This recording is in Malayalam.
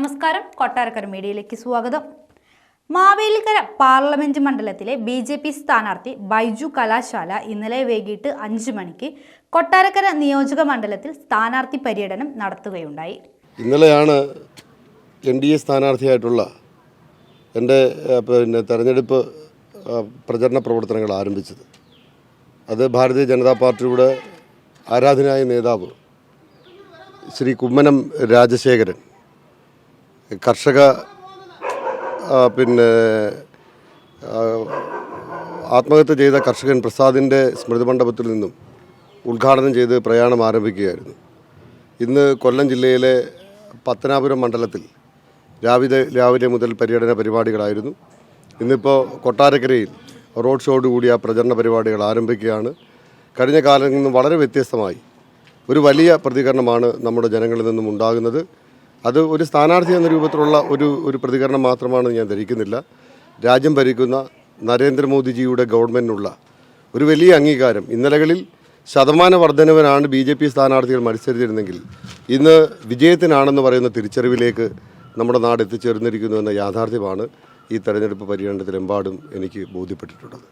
നമസ്കാരം, കൊട്ടാരക്കര മീഡിയയിലേക്ക് സ്വാഗതം. മാവേലിക്കര പാർലമെന്റ് മണ്ഡലത്തിലെ BJP സ്ഥാനാർത്ഥി ബൈജു കലാശാല ഇന്നലെ വൈകിട്ട് 5 മണിക്ക് കൊട്ടാരക്കര നിയോജക മണ്ഡലത്തിൽ സ്ഥാനാർത്ഥി പര്യടനം നടത്തുകയുണ്ടായി. ഇന്നലെയാണ് NDA സ്ഥാനാർത്ഥിയായിട്ടുള്ള എൻ്റെ തെരഞ്ഞെടുപ്പ് പ്രചരണ പ്രവർത്തനങ്ങൾ ആരംഭിച്ചത്. അത് ഭാരതീയ ജനതാ പാർട്ടിയുടെ ആരാധനായ നേതാവ് ശ്രീ കുമ്മനം രാജശേഖരൻ, കർഷക ആത്മഹത്യ ചെയ്ത കർഷകൻ പ്രസാദിൻ്റെ സ്മൃതി മണ്ഡപത്തിൽ നിന്നും ഉദ്ഘാടനം ചെയ്ത് പ്രയാണം ആരംഭിക്കുകയായിരുന്നു. ഇന്ന് കൊല്ലം ജില്ലയിലെ പത്തനാപുരം മണ്ഡലത്തിൽ രാവിലെ മുതൽ പര്യടന പരിപാടികളായിരുന്നു. ഇന്നിപ്പോൾ കൊട്ടാരക്കരയിൽ റോഡ് ഷോയോടുകൂടി ആ പ്രചരണ പരിപാടികൾ ആരംഭിക്കുകയാണ്. കഴിഞ്ഞ കാലങ്ങളിൽ നിന്നും വളരെ വ്യത്യസ്തമായി ഒരു വലിയ പ്രതികരണമാണ് നമ്മുടെ ജനങ്ങളിൽ നിന്നും ഉണ്ടാകുന്നത്. അത് ഒരു സ്ഥാനാർത്ഥി എന്ന രൂപത്തിലുള്ള ഒരു പ്രതികരണം മാത്രമാണെന്ന് ഞാൻ ധരിക്കുന്നില്ല. രാജ്യം ഭരിക്കുന്ന നരേന്ദ്രമോദിജിയുടെ ഗവൺമെൻറ്റിനുള്ള ഒരു വലിയ അംഗീകാരം. ഇന്നലകളിൽ ശതമാന വർധനവിനാണ് BJP സ്ഥാനാർത്ഥികൾ മത്സരിച്ചിരുന്നെങ്കിൽ ഇന്ന് വിജയത്തിനാണെന്ന് പറയുന്ന തിരിച്ചറിവിലേക്ക് നമ്മുടെ നാട് എത്തിച്ചേർന്നിരിക്കുന്നു എന്ന യാഥാർത്ഥ്യമാണ് ഈ തെരഞ്ഞെടുപ്പ് പര്യടനത്തിലെമ്പാടും എനിക്ക് ബോധ്യപ്പെട്ടിട്ടുള്ളത്.